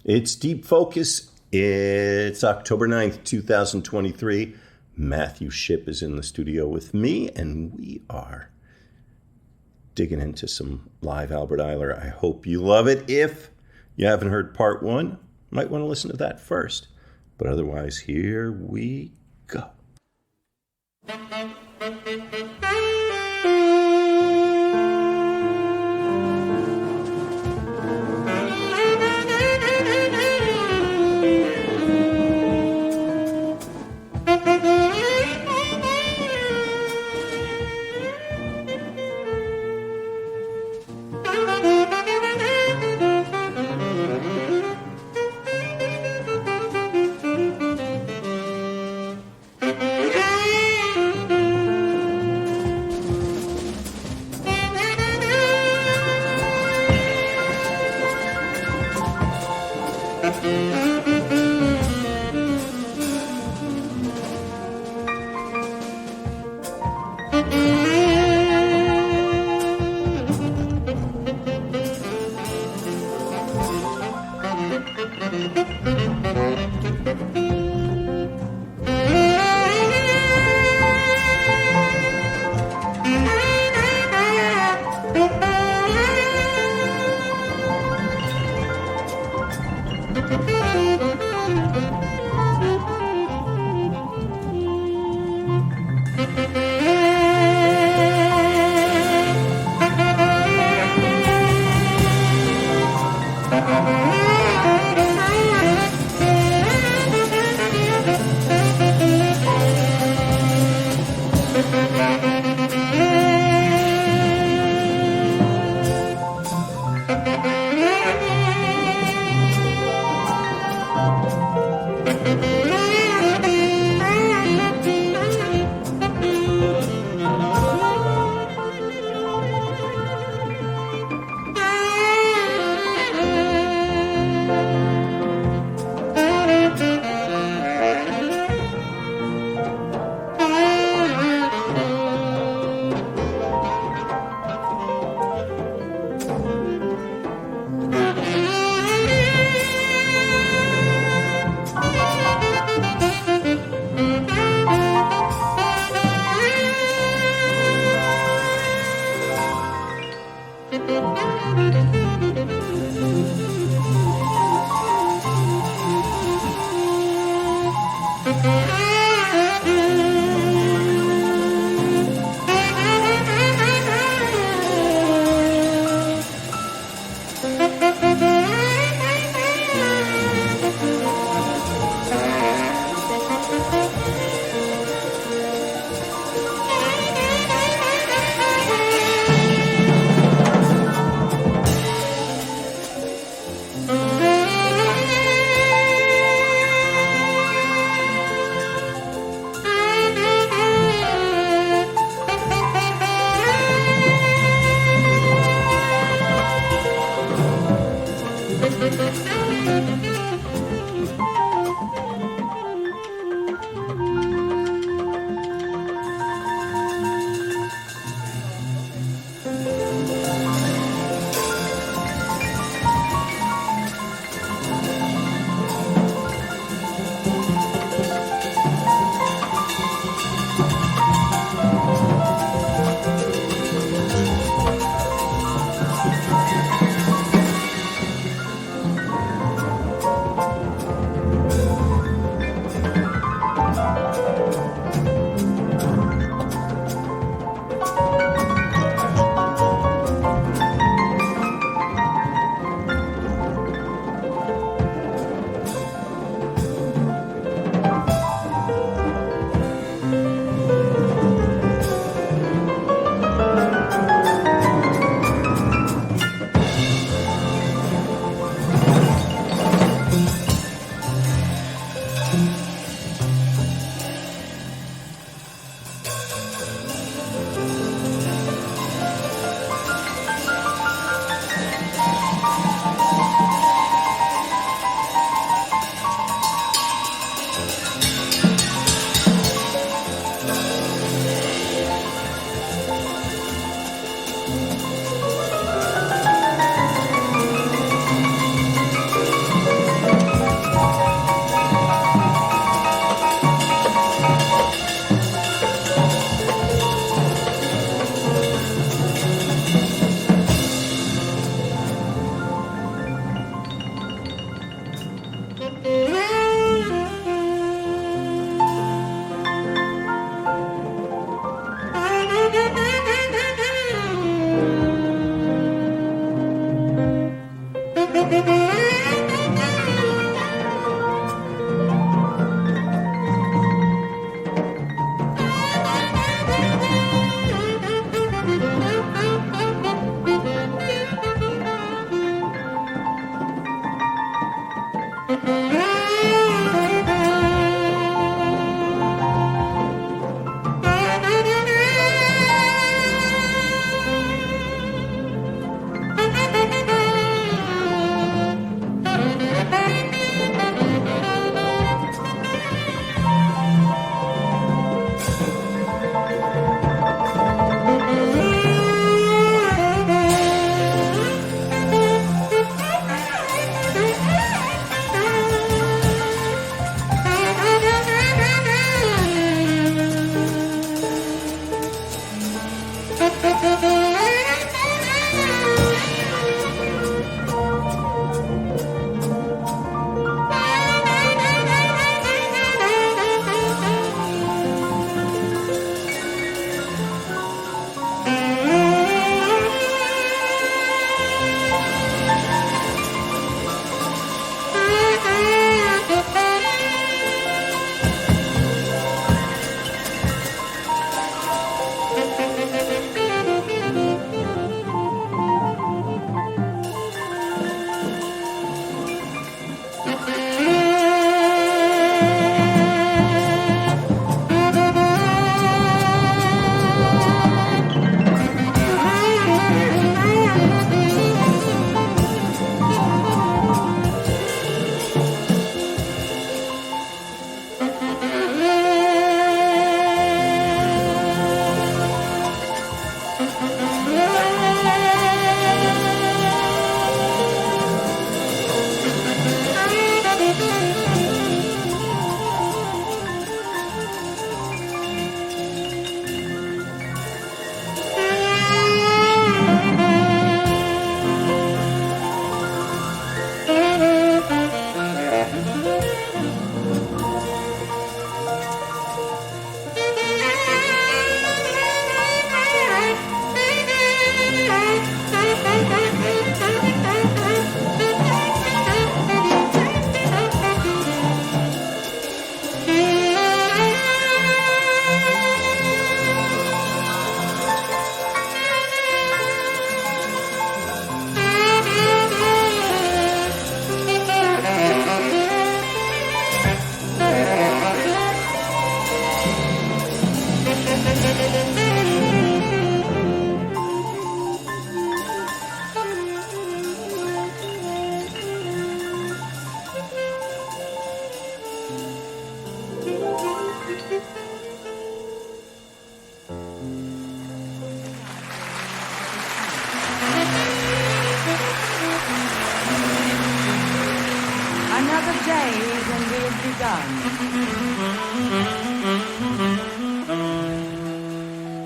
It's Deep Focus. It's October 9th, 2023. Matthew Shipp is in the studio with me, and we are digging into some live Albert Ayler. I hope you love it. If you haven't heard part one, you might want to listen to that first. But otherwise, here we go.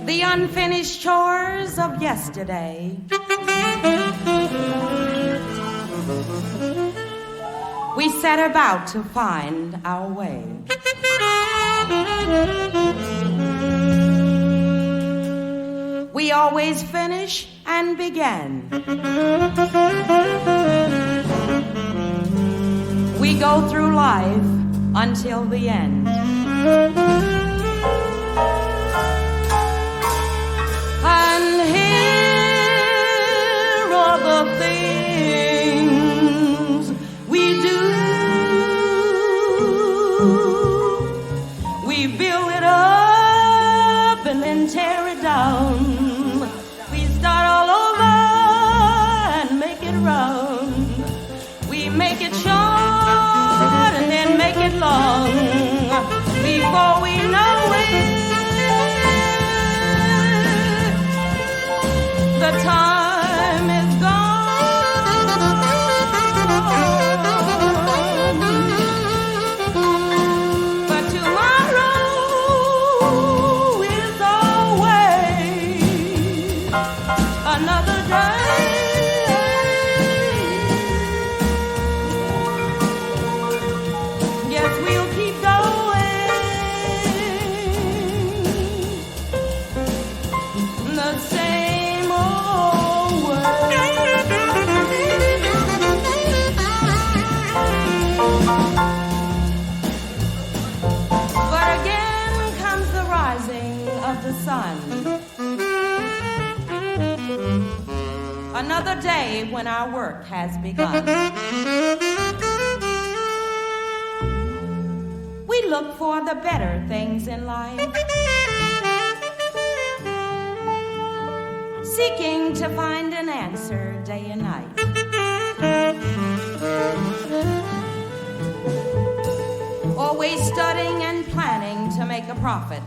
The unfinished chores of yesterday. We set about to find our way. We always finish and begin. We go through life until the end. And here are the things we do. We build it up and then tear it down. We start all over and make it round. We make it short and then make it long. Before we know it, the time is gone. But tomorrow is always another day. Yes, we'll keep going the same old way. But again comes the rising of the sun. Another day when our work has begun. look for the better things in life, seeking to find an answer day and night. Always studying and planning to make a profit.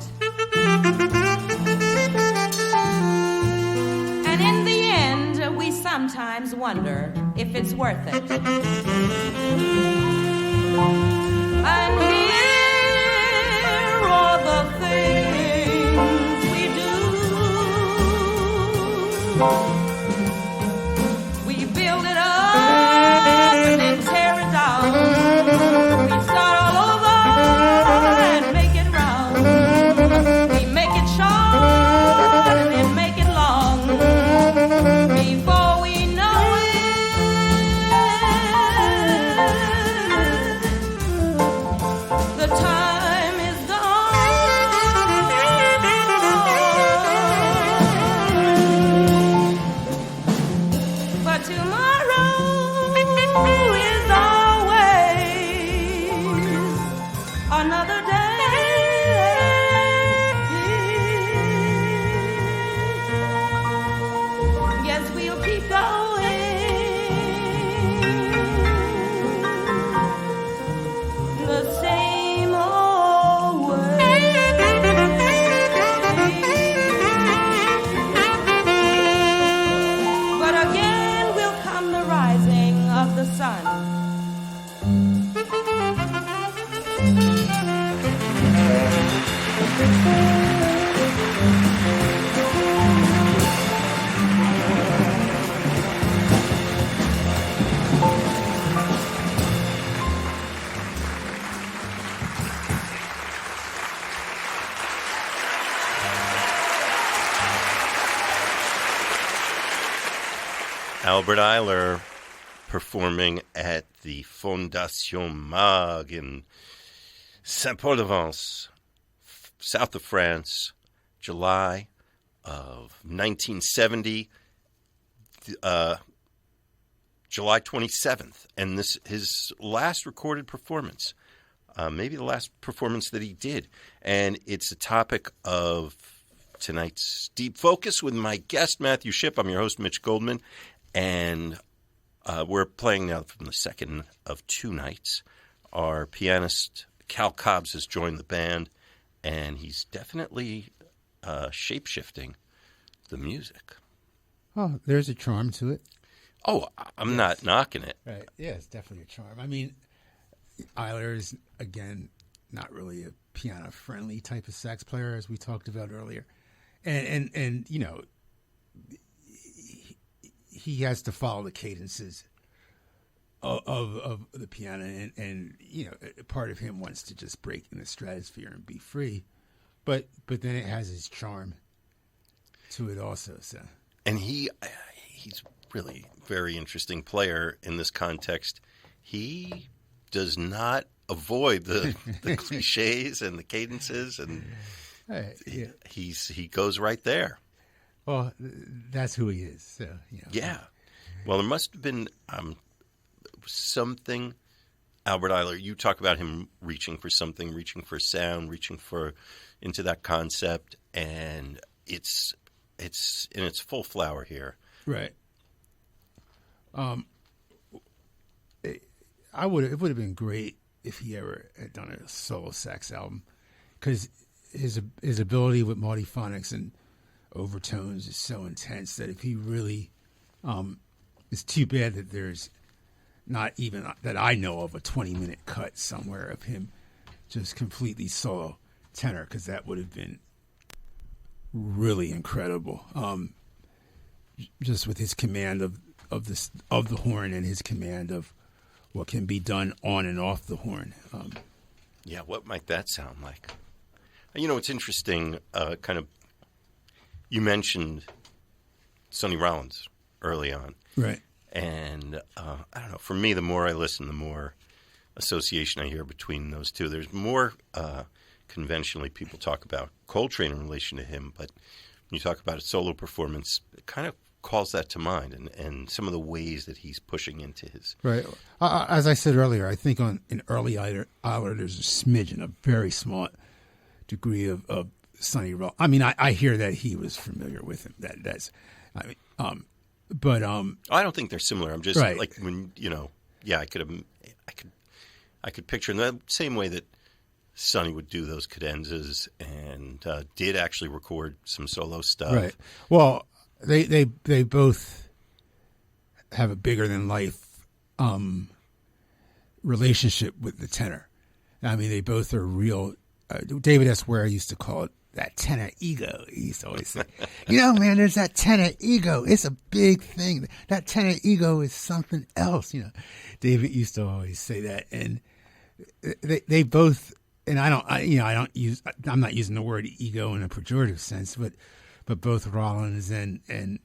And in the end, we sometimes wonder if it's worth it. And here are the things we do. We build it up and then tear it down. We start all over and make it round. We make it short and then make it long. Before we know it, the time is gone. But tomorrow is always another day. Guess we'll keep going the same old way. But again will come the rising of the sun. Albert Ayler performing at the Fondation Maeght in Saint-Paul-de-Vence, south of France, July of 1970, July 27th. And this his last recorded performance, maybe the last performance that he did. And it's a topic of tonight's Deep Focus with my guest, Matthew Shipp. I'm your host, Mitch Goldman. And we're playing now from the second of two nights. Our pianist, Cal Cobbs, has joined the band, and he's definitely shape-shifting the music. Oh, there's a charm to it. Oh, I'm not knocking it. Right. Yeah, it's definitely a charm. I mean, Ayler is, again, not really a piano-friendly type of sax player, as we talked about earlier. And you know, he has to follow the cadences of the piano, and you know, part of him wants to just break in the stratosphere and be free, but then it has his charm to it also. So, and he's really a very interesting player in this context. He does not avoid the cliches and the cadences, and he goes right there. Well, that's who he is. So, you know. Yeah. Well, there must have been something, Albert Ayler. You talk about him reaching for something, reaching for sound, reaching for into that concept, and it's in its full flower here. Right. It would have been great if he ever had done a solo sax album, because his ability with multiphonics and overtones is so intense that if he really, it's too bad that there's not even that I know of a 20-minute cut somewhere of him just completely solo tenor, because that would have been really incredible. Just with his command of the horn and his command of what can be done on and off the horn. Yeah, what might that sound like? You know, it's interesting, kind of, you mentioned Sonny Rollins early on. Right. And I don't know, for me, the more I listen, the more association I hear between those two. There's more conventionally people talk about Coltrane in relation to him, but when you talk about a solo performance, kind of calls that to mind, and some of the ways that he's pushing into his... Right. As I said earlier, I think in early Ayler, there's a smidgen, a very small degree of Sonny Rollins. I mean, I hear that he was familiar with him. I don't think they're similar. I'm just right. like when I could picture in the same way that Sonny would do those cadenzas and did actually record some solo stuff. Right. Well, they both have a bigger than life relationship with the tenor. I mean, they both are real. David S. Ware used to call it that tenor ego. He used to always say, man, there's that tenor ego. It's a big thing. That tenor ego is something else. David used to always say that, and they both. And I'm not using the word ego in a pejorative sense, but both Rollins and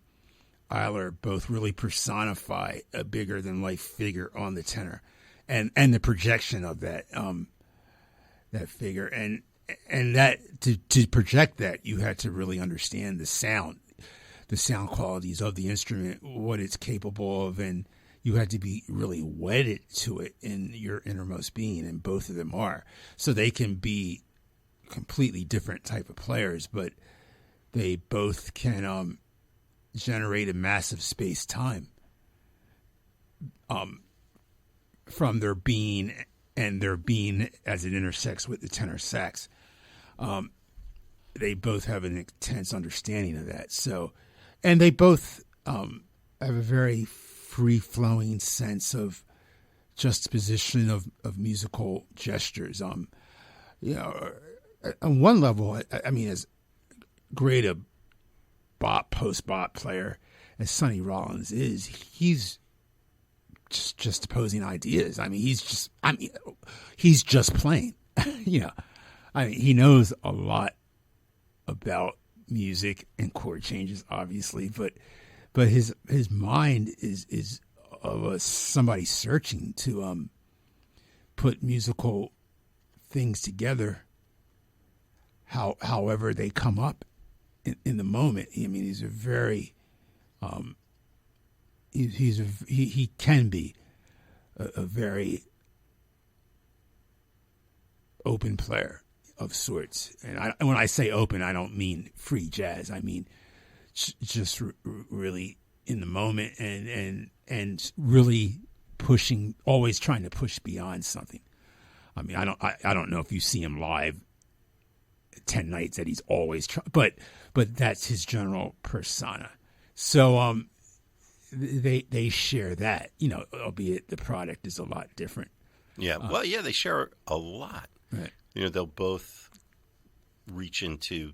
Ayler both really personify a bigger than life figure on the tenor, and the projection of that figure, and that to project that, you had to really understand the sound qualities of the instrument, what it's capable of, and you had to be really wedded to it in your innermost being, and both of them are. So they can be completely different type of players, but they both can generate a massive space-time from their being, and their being as it intersects with the tenor sax. They both have an intense understanding of that. So, and they both have a very free-flowing sense of juxtaposition of musical gestures. On one level, I mean, as great a post-bop player as Sonny Rollins is, he's just opposing ideas. I mean, he's just playing. I mean, he knows a lot about music and chord changes, obviously, but his mind is of somebody searching to put musical things together, however they come up in the moment. I mean, he's a very he can be a very open player of sorts, and when I say open, I don't mean free jazz. I mean just really in the moment, and really pushing, always trying to push beyond something. I mean, I don't know if you see him live 10 nights that he's always trying, but that's his general persona. So they share that, albeit the product is a lot different. Yeah, well, yeah, they share a lot. Right. They'll both reach into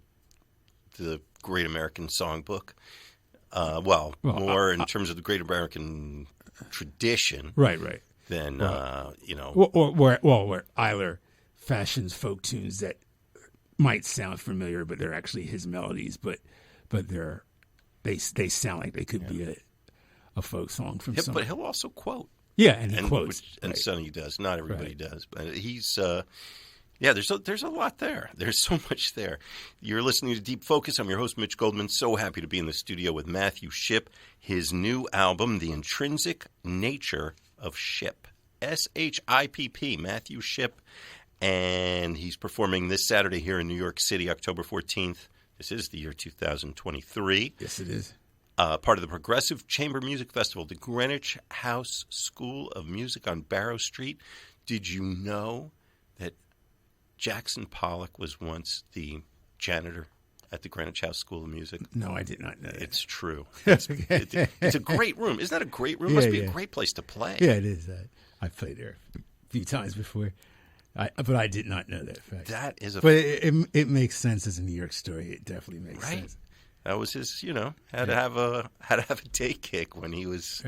the Great American Songbook. More in terms of the Great American tradition. Right. Than, where Ayler fashions folk tunes that might sound familiar, but they're actually his melodies, but they sound like they could be a folk song from somewhere. But he'll also quote. Yeah, and he quotes. And Sonny does. Not everybody does. But he's... there's a lot there. There's so much there. You're listening to Deep Focus. I'm your host, Mitch Goldman. So happy to be in the studio with Matthew Shipp. His new album, The Intrinsic Nature of Shipp. SHIPP, Matthew Shipp. And he's performing this Saturday here in New York City, October 14th. This is the year 2023. Yes, it is. Part of the Progressive Chamber Music Festival, the Greenwich House School of Music on Barrow Street. Did you know that Jackson Pollock was once the janitor at the Greenwich House School of Music? No, I did not know that. It's true. It's a great room. Isn't that a great room? It must be a great place to play. Yeah, it is. I played there a few times before, but I did not know that fact. That is but it makes sense as a New York story. It definitely makes sense. That was his, had to have a day kick when he was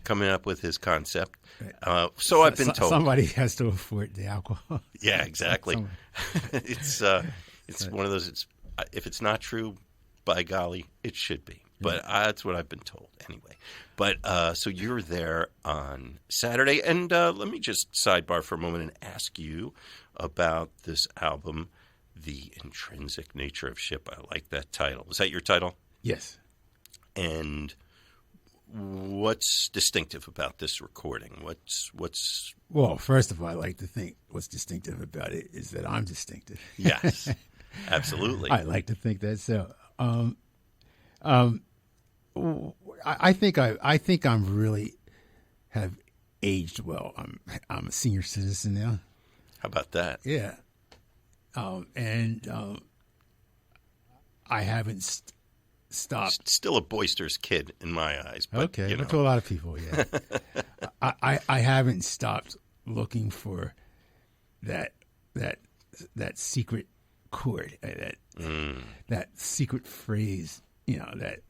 coming up with his concept. Right. So I've been told somebody has to afford the alcohol. Yeah, exactly. It's one of those. If it's not true, by golly, it should be. But that's what I've been told anyway. But so you're there on Saturday, and let me just sidebar for a moment and ask you about this album, The Intrinsic Nature of Shipp. I like that title. Is that your title? Yes. And What's distinctive about this recording? What's Well, first of all, I like to think what's distinctive about it is that I'm distinctive. Yes, absolutely. I like to think that. So, I think I'm really have aged well. I'm a senior citizen now. How about that? Yeah, I haven't stopped. Still a boisterous kid in my eyes. But, Okay, but to a lot of people, yeah. I haven't stopped looking for that secret chord, that secret phrase. That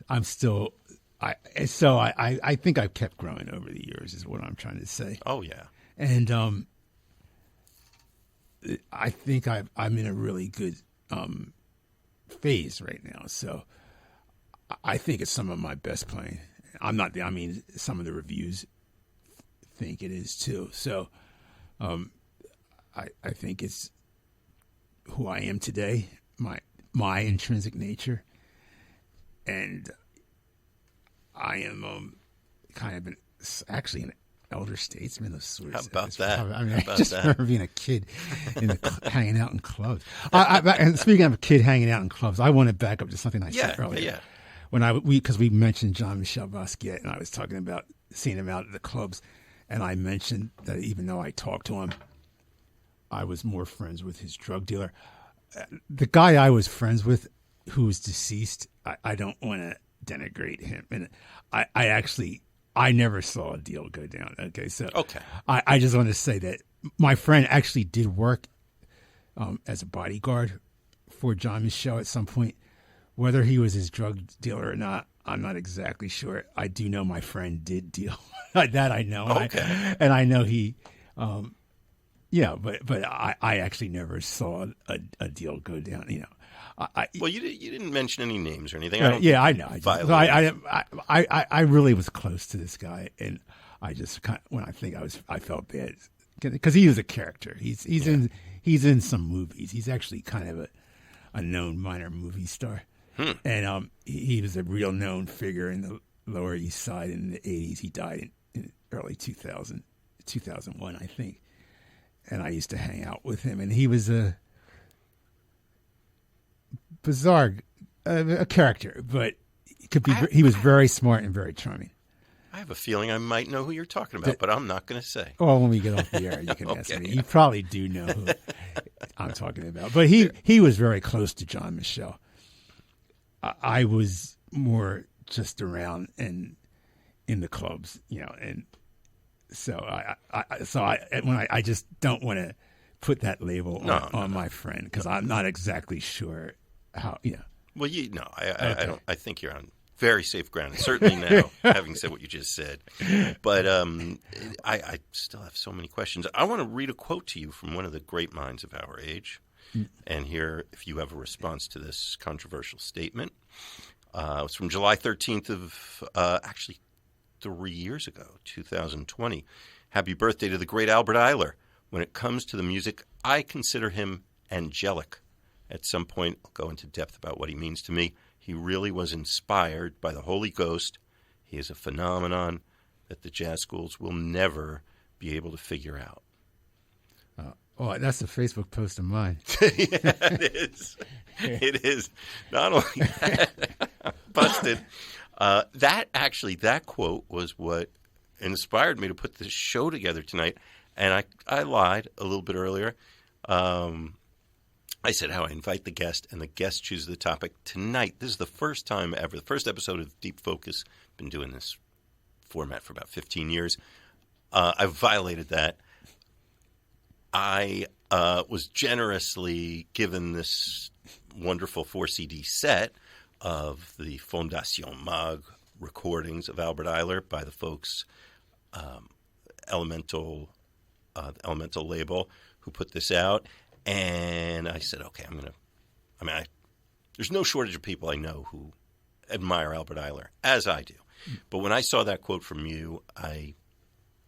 I'm still. I think I've kept growing over the years, is what I'm trying to say. Oh yeah, and I think I'm in a really good phase right now. So I think it's some of my best playing. Some of the reviews think it is too. So I think it's who I am today, my intrinsic nature, and I am kind of actually an elder statesman of sorts. How about that? I just remember being a kid hanging out in clubs. And speaking of a kid hanging out in clubs, I want to back up to something I said earlier. Yeah. When because we mentioned Jean-Michel Basquiat, and I was talking about seeing him out at the clubs, and I mentioned that even though I talked to him, I was more friends with his drug dealer. The guy I was friends with, who was deceased, I don't want to denigrate him, and I never saw a deal go down. Okay, so I just want to say that my friend actually did work as a bodyguard for Jean-Michel at some point. Whether he was his drug dealer or not, I'm not exactly sure. I do know my friend did deal. That I know. Okay. And I know he, but I actually never saw a deal go down. Well, you didn't mention any names or anything. I know. I really was close to this guy, and I just I felt bad because he was a character. He's in some movies. He's actually kind of a known minor movie star, and he was a real known figure in the Lower East Side in the 80s. He died in early 2001, I think, and I used to hang out with him, and he was a bizarre a character, but he was very smart and very charming. I have a feeling I might know who you're talking about, but I'm not going to say. Well, when we get off the air, you can ask me. You probably do know who I'm talking about. But he was very close to Jean-Michel. I was more just around and in the clubs, and so I just don't want to put that label on my friend because I'm not exactly sure how. Well, I don't. I think you're on very safe ground. Certainly now, having said what you just said. But I still have so many questions. I want to read a quote to you from one of the great minds of our age, and hear if you have a response to this controversial statement. It's from July 13th of actually 3 years ago, 2020. Happy birthday to the great Albert Ayler. When it comes to the music, I consider him angelic. At some point, I'll go into depth about what he means to me. He really was inspired by the Holy Ghost. He is a phenomenon that the jazz schools will never be able to figure out. Oh, that's a Facebook post of mine. Yeah, it is. It is. Not only that, busted. That quote was what inspired me to put this show together tonight. And I lied a little bit earlier. I said how I invite the guest, and the guest chooses the topic. Tonight, this is the first time ever, the first episode of Deep Focus. Been doing this format for about 15 years. I've violated that. I was generously given this wonderful 4-CD set of the Fondation Maeght recordings of Albert Ayler by the folks Elemental label who put this out. And I said, okay, there's no shortage of people I know who admire Albert Ayler, as I do. But when I saw that quote from you, I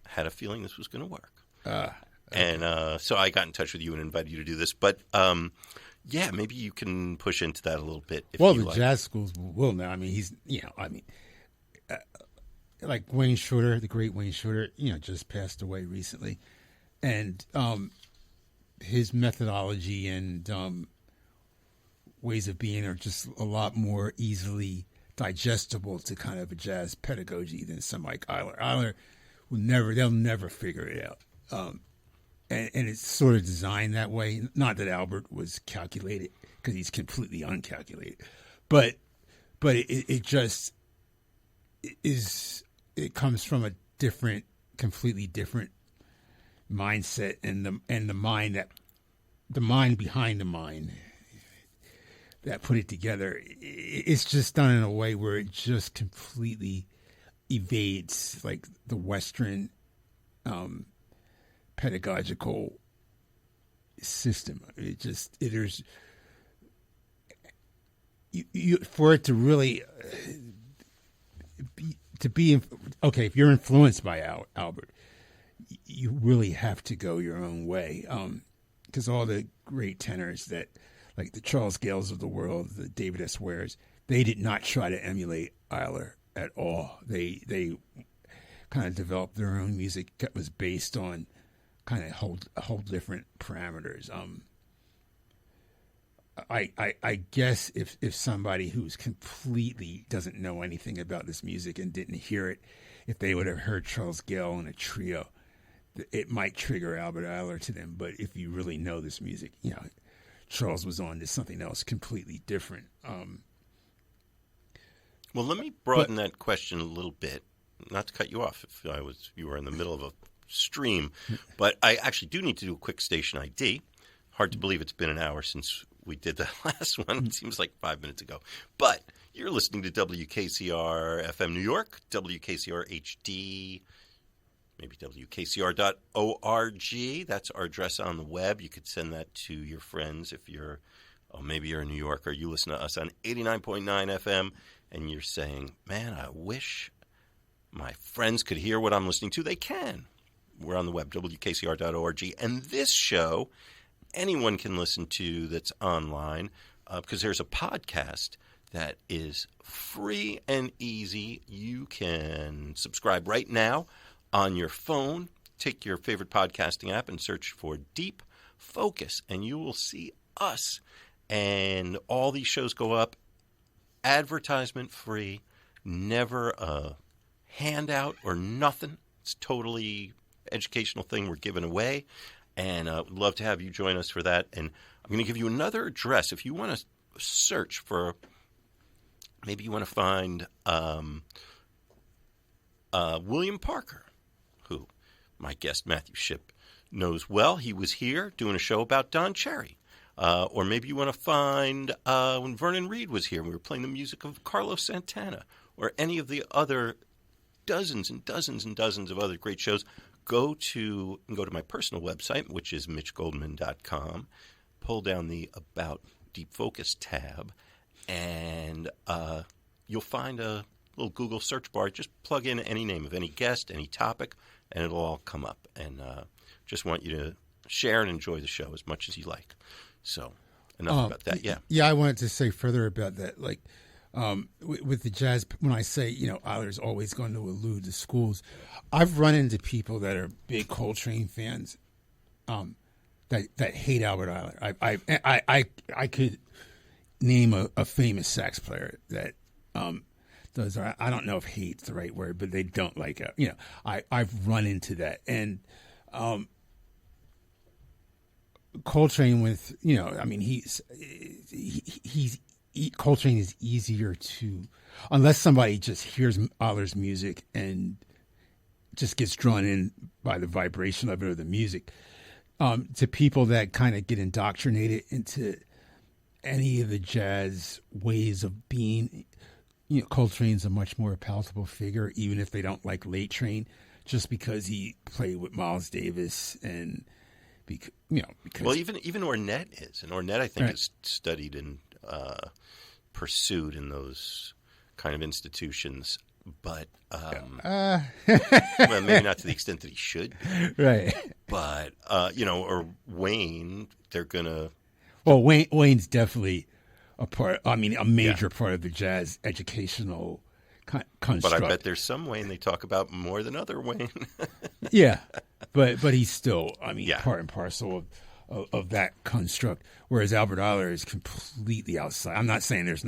had a feeling this was going to work. Okay. And so I got in touch with you and invited you to do this. But, maybe you can push into that a little bit. Well, the jazz schools will now. like Wayne Shorter, the great Wayne Shorter, just passed away recently, and his methodology and ways of being are just a lot more easily digestible to kind of a jazz pedagogy than some like Ayler. Ayler they'll never figure it out. And it's sort of designed that way. Not that Albert was calculated, because he's completely uncalculated, but it just is. It comes from a completely different mindset, and the mind behind the mind that put it together. It's just done in a way where it just completely evades like the Western pedagogical system. There's for it to really be okay. If you're influenced by Albert, you really have to go your own way. Because all the great tenors that, like the Charles Gales of the world, the David S. Wares, they did not try to emulate Ayler at all. They kind of developed their own music that was based on kind of whole different parameters. I guess if somebody who's completely doesn't know anything about this music and didn't hear it, if they would have heard Charles Gale in a trio, it might trigger Albert Ayler to them. But if you really know this music, Charles was on to something else completely different. Well, let me broaden that question a little bit. Not to cut you off if you were in the middle of a stream, but I actually do need to do a quick station ID. Hard to believe it's been an hour since we did the last one. It seems like 5 minutes ago. But you're listening to WKCR FM New York, WKCR HD, maybe WKCR.org. That's our address on the web. You could send that to your friends if maybe you're in New York or you listen to us on 89.9 FM and you're saying, man, I wish my friends could hear what I'm listening to. They can. We're on the web, WKCR.org. And this show, anyone can listen to that's online because there's a podcast that is free and easy. You can subscribe right now on your phone. Take your favorite podcasting app and search for Deep Focus, and you will see us. And all these shows go up advertisement free, never a handout or nothing. It's totally educational thing we're giving away, and would love to have you join us for that. And I'm going to give you another address if you want to search for. Maybe you want to find William Parker, who my guest Matthew Shipp knows well. He was here doing a show about Don Cherry. Or maybe you want to find when Vernon Reid was here, we were playing the music of Carlos Santana, or any of the other dozens and dozens and dozens of other great shows. Go to my personal website, which is mitchgoldman.com. Pull down the About Deep Focus tab, and you'll find a little Google search bar. Just plug in any name of any guest, any topic, and it'll all come up. And just want you to share and enjoy the show as much as you like. So enough about that. Yeah. Yeah, I wanted to say further about that. Like with the jazz, when I say, Ayler's always going to allude to schools, I've run into people that are big Coltrane fans that hate Albert Ayler. I could name a famous sax player that does. I don't know if hate's the right word, but they don't like it. I've run into that. And Coltrane with, Coltrane is easier to, unless somebody just hears Ayler's music and just gets drawn in by the vibration of it or the music, to people that kind of get indoctrinated into any of the jazz ways of being, Coltrane's a much more palatable figure, even if they don't like Late Train, just because he played with Miles Davis and because well, even Ornette is, and Ornette I think is studied and pursued in those kind of institutions, but well, maybe not to the extent that he should be. Right. But or Wayne, they're gonna. Well, Wayne's definitely a part. I mean, a major part of the jazz educational construct. But I bet there's some Wayne they talk about more than other Wayne. Yeah, but he's still, Yeah. part and parcel of that construct. Whereas Albert Ayler is completely outside. I'm not saying there's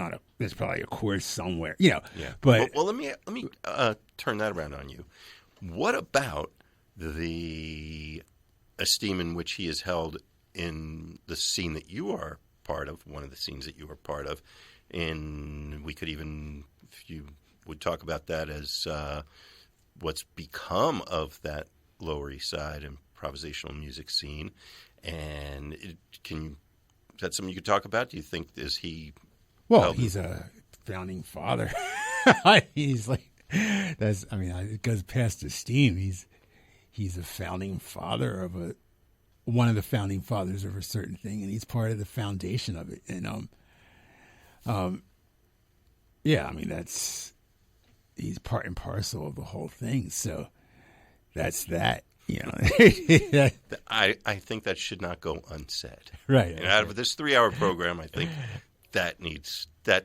probably a chord somewhere, Yeah. But well, let me turn that around on you. What about the esteem in which he is held in the scene that you are part of? One of the scenes that you are part of, and we could even, if you would talk about that as what's become of that Lower East Side improvisational music scene. And is that something you could talk about? Do you think he's a founding father. He's like, it goes past esteem. He's a founding father of one of the founding fathers of a certain thing, and he's part of the foundation of it. And he's part and parcel of the whole thing. So that's that. I think that should not go unsaid. Right. And out of this 3-hour program, I think that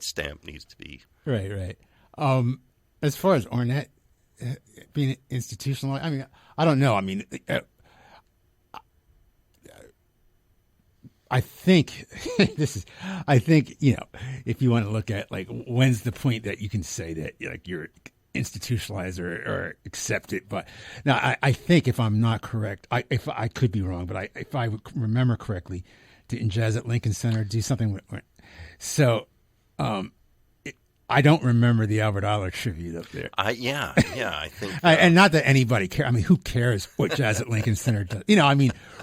stamp needs to be right. As far as Ornette being institutionalized, I don't know. I think if you want to look at like when's the point that you can say that like you're institutionalized or accept it. But now I think if I'm not correct, if I could be wrong, but if I remember correctly, didn't Jazz at Lincoln Center do something with I don't remember the Albert Ayler tribute up there. I think. And not that anybody cares. Who cares what Jazz at Lincoln Center does?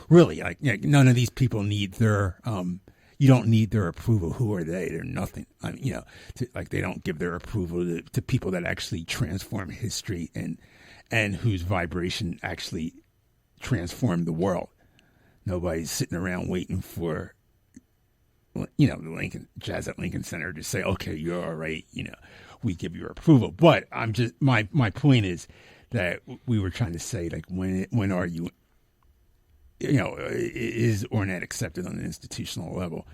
Really, none of these people need their. You don't need their approval. Who are they? They're nothing. They don't give their approval to people that actually transform history and whose vibration actually transformed the world. Nobody's sitting around waiting for, the Jazz at Lincoln Center to say, okay, you're all right. We give your approval. But I'm just my point is that we were trying to say like when are you? Is Ornette accepted on an institutional level?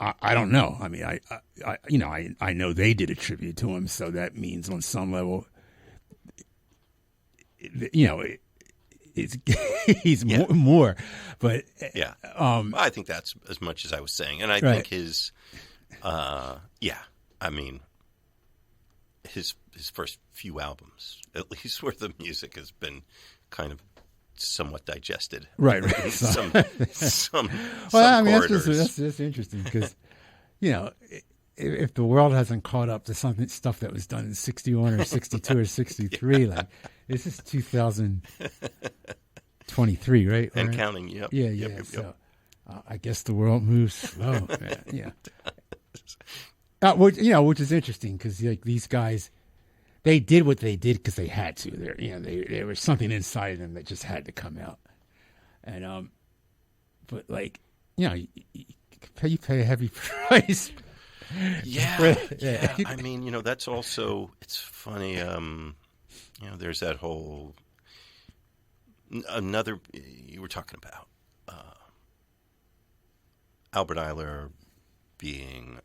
I don't know. I know they did a tribute to him, so that means on some level, he's more. But I think that's as much as I was saying, and I think his, his first few albums, at least where the music has been kind of somewhat digested, right. some that's interesting because if the world hasn't caught up to stuff that was done in 61 or 62 or 63, like this is 2023, right? And counting. Yep. Yeah. So I guess the world moves slow. Yeah. Which is interesting because like these guys. They did what they did because they had to. There was something inside them that just had to come out, and but like you pay a heavy price. Yeah. That's also it's funny. There's that whole another you were talking about Albert Ayler being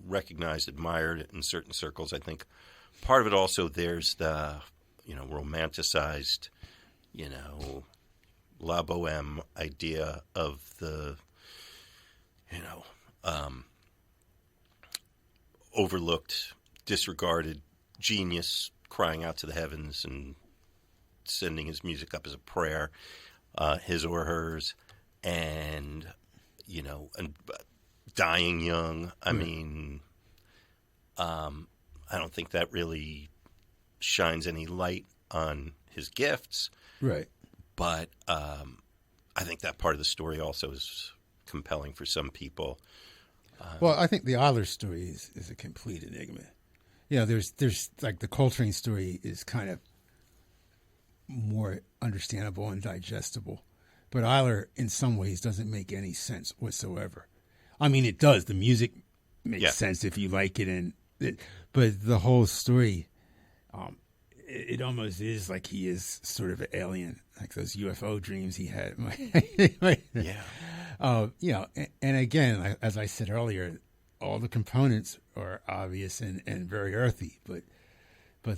recognized, admired in certain circles. I think. Part of it also, there's the, romanticized, La Boheme idea of the, overlooked, disregarded genius crying out to the heavens and sending his music up as a prayer, his or hers, and, and dying young. I don't think that really shines any light on his gifts. Right. But I think that part of the story also is compelling for some people. Well, I think the Ayler story is a complete enigma. There's like the Coltrane story is kind of more understandable and digestible. But Ayler, in some ways, doesn't make any sense whatsoever. It does. The music makes sense if you like it, but the whole story, it almost is like he is sort of an alien, like those UFO dreams he had. And again, as I said earlier, all the components are obvious and very earthy, but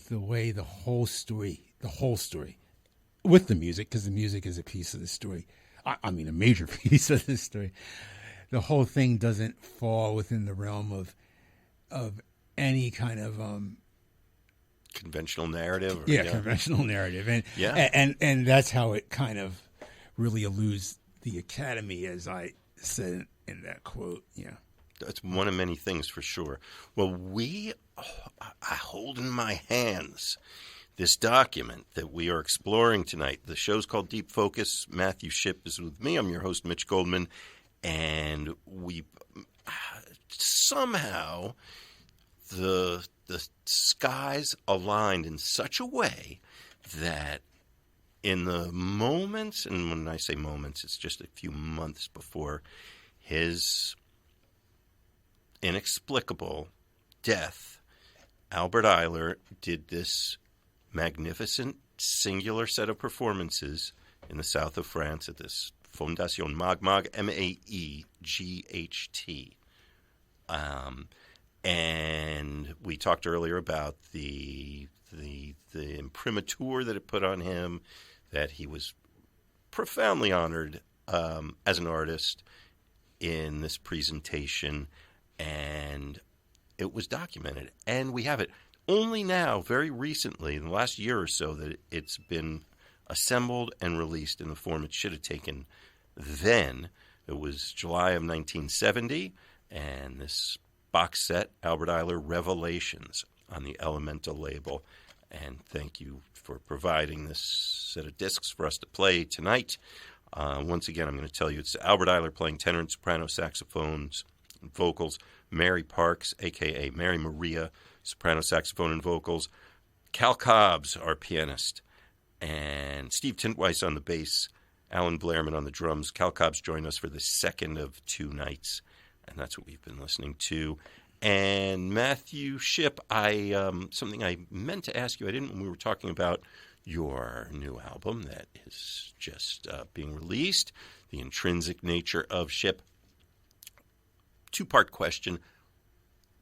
the way the whole story, with the music, because the music is a piece of the story, I mean a major piece of the story, the whole thing doesn't fall within the realm of any kind of conventional narrative. Conventional narrative, and that's how it kind of really eludes the Academy, as I said in that quote. Yeah, that's one of many things for sure. Well, I hold in my hands this document that we are exploring tonight. The show's called Deep Focus. Matthew Shipp is with me. I'm your host, Mitch Goldman, and we somehow the skies aligned in such a way that in the moments, and when I say moments, it's just a few months before his inexplicable death, Albert Ayler did this magnificent singular set of performances in the south of France at this Fondation Maeght, M-A-E-G-H-T. And we talked earlier about the imprimatur that it put on him, that he was profoundly honored as an artist in this presentation, and it was documented. And we have it only now, very recently, in the last year or so, that it's been assembled and released in the form it should have taken then. It was July of 1970, and this box set, Albert Ayler Revelations, on the Elemental label. And thank you for providing this set of discs for us to play tonight. Once again, I'm going to tell you it's Albert Ayler playing tenor and soprano saxophones and vocals, Mary Parks, a.k.a. Mary Maria, soprano saxophone and vocals, Cal Cobbs, our pianist, and Steve Tintweiss on the bass, Alan Blairman on the drums. Cal Cobbs joined us for the second of two nights, and that's what we've been listening to. And Matthew Shipp, something I meant to ask you, I didn't when we were talking about your new album that is just being released, The Intrinsic Nature of Shipp. Two-part question.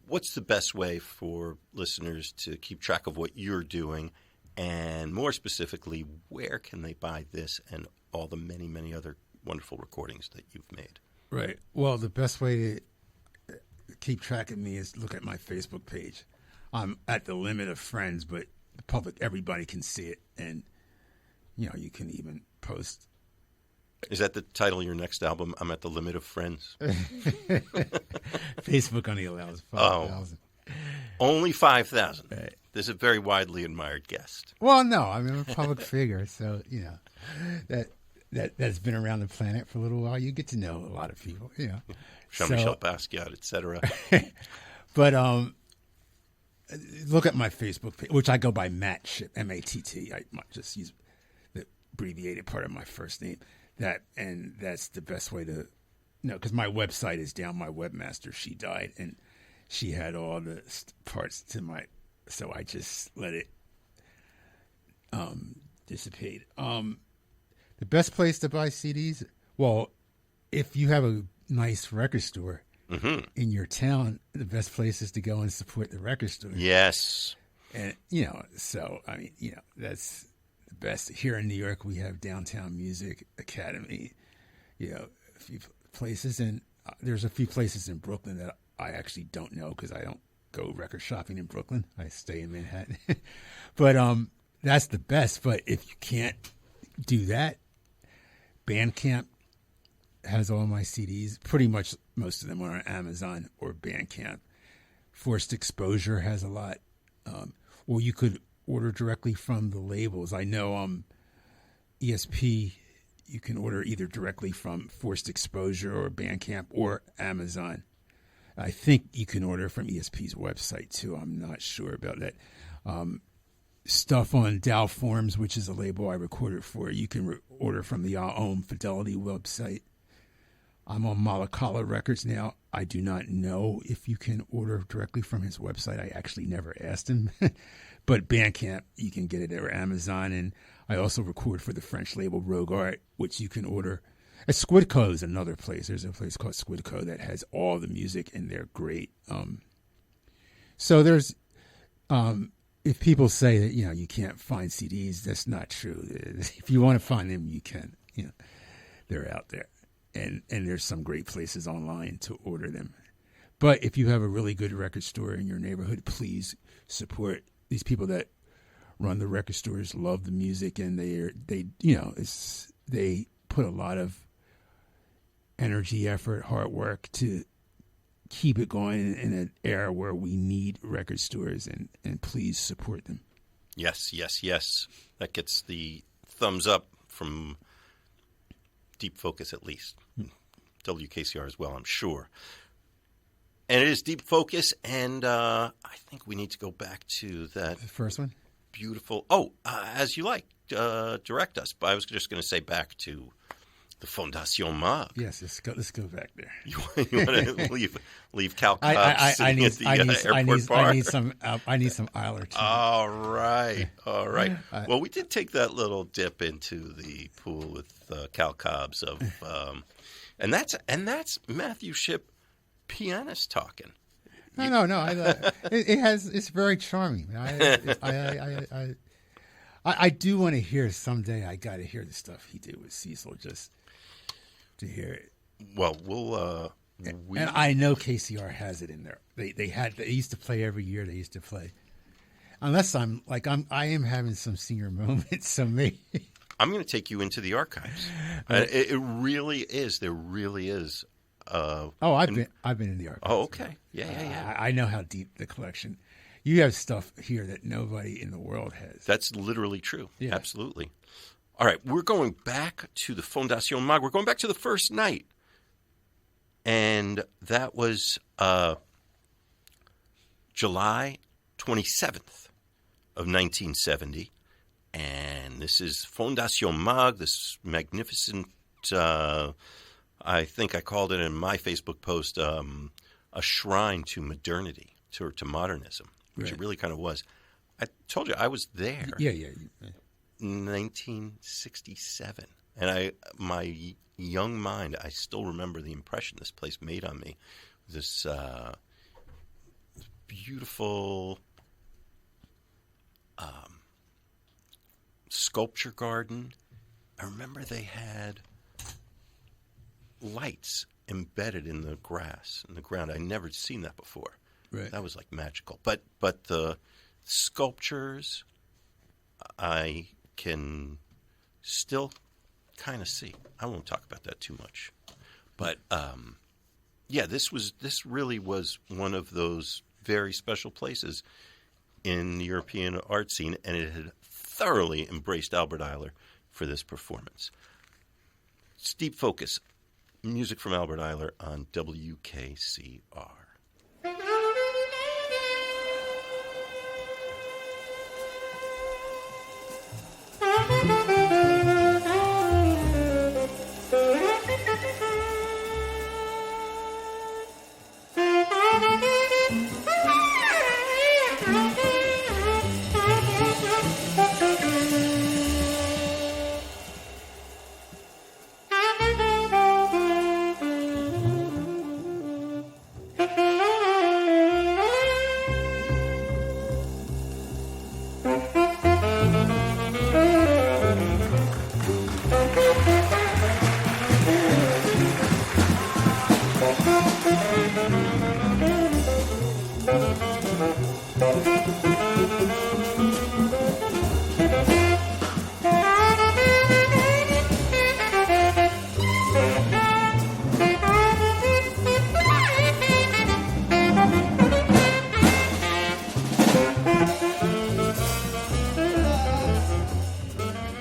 What's the best way for listeners to keep track of what you're doing? And more specifically, where can they buy this and all the many, many other wonderful recordings that you've made? Right. Well, the best way to keep track of me is look at my Facebook page. I'm at the limit of friends, but the public, everybody can see it. And, you can even post. Is that the title of your next album, I'm at the Limit of Friends? Facebook only allows 5,000. Only 5,000. Right. This is a very widely admired guest. Well, no, I'm a public figure, so, that's been around the planet for a little while. You get to know a lot of people, Jean-Michel Basquiat, etc. But look at my Facebook page, which I go by Matt Shipp, M-A-T-T. I might just use the abbreviated part of my first name. That's the best way to because my website is down. My webmaster, she died, and she had all the parts to so I just let it dissipate. The best place to buy CDs, well, if you have a nice record store in your town, the best place is to go and support the record store. Yes. And, so, that's the best. Here in New York, we have Downtown Music Academy, a few places. And there's a few places in Brooklyn that I actually don't know because I don't go record shopping in Brooklyn. I stay in Manhattan. But that's the best. But if you can't do that, Bandcamp has all my CDs. Pretty much most of them are on Amazon or Bandcamp. Forced Exposure has a lot. Or you could order directly from the labels. I know ESP, you can order either directly from Forced Exposure or Bandcamp or Amazon. I think you can order from ESP's website too. I'm not sure about that. Stuff on Dow Forms, which is a label I recorded for, you can order from the Fidelity website. I'm on Malakala Records now. I do not know if you can order directly from his website. I actually never asked him. But Bandcamp, you can get it at Amazon. And I also record for the French label Rogue Art, which you can order Squidco is another place. There's a place called Squidco that has all the music, and they're great. So there's, if people say that, you can't find CDs, that's not true. If you want to find them, you can. They're out there. And there's some great places online to order them. But if you have a really good record store in your neighborhood, please support these people that run the record stores, love the music, and they put a lot of energy, effort, hard work to keep it going in an era where we need record stores, and please support them. Yes. That gets the thumbs up from Deep Focus, at least. WKCR as well, I'm sure. And it is Deep Focus, and I think we need to go back to that. The first one? Beautiful. As you like. Direct us. But I was just going to say back to the Fondation Maeght. Yes, let's go back there. You want to leave Cal Cobb sitting at the airport bar? I need some Ayler too. All right. Well, we did take that little dip into the pool with Cal Cobb's of, and that's Matthew Shipp, pianist talking. No. It's very charming. I do want to hear someday. I got to hear the stuff he did with Cecil, just to hear it. Well, we'll. And I know KCR has it in there. They used to play every year. They used to play. Unless I am having some senior moments. So maybe I'm going to take you into the archives. It really is. There really is. I've been in the archives. Oh, okay. Yeah. I know how deep the collection. You have stuff here that nobody in the world has. That's literally true. Yeah. Absolutely. All right, we're going back to the Fondation Maeght. We're going back to the first night. And that was July 27th of 1970. And this is Fondation Maeght, this magnificent, I think I called it in my Facebook post, a shrine to modernity, to modernism, which it really kind of was. I told you I was there. Yeah. 1967. And my young mind, I still remember the impression this place made on me. This beautiful sculpture garden. I remember they had lights embedded in the grass, in the ground. I'd never seen that before. Right. That was like magical. But the sculptures, I can still kind of see. I won't talk about that too much. But this really was one of those very special places in the European art scene, and it had thoroughly embraced Albert Ayler for this performance. It's Deep Focus, music from Albert Ayler on WKCR.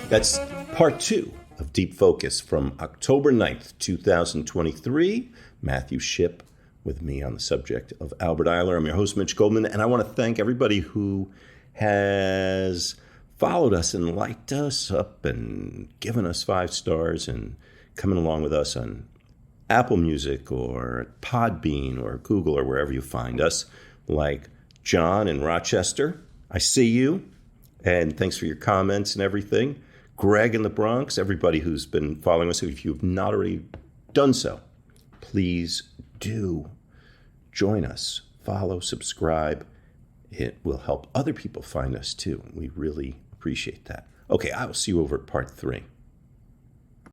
That's part 2 of Deep Focus from October 9th, 2023. Matthew Shipp with me on the subject of Albert Ayler. I'm your host, Mitch Goldman, and I want to thank everybody who has followed us and liked us up and given us 5 stars and coming along with us on Apple Music or Podbean or Google or wherever you find us, like John in Rochester. I see you, and thanks for your comments and everything. Greg in the Bronx, everybody who's been following us, if you've not already done so, please do join us. Follow, subscribe. It will help other people find us too. We really appreciate that. Okay, I will see you over at part 3.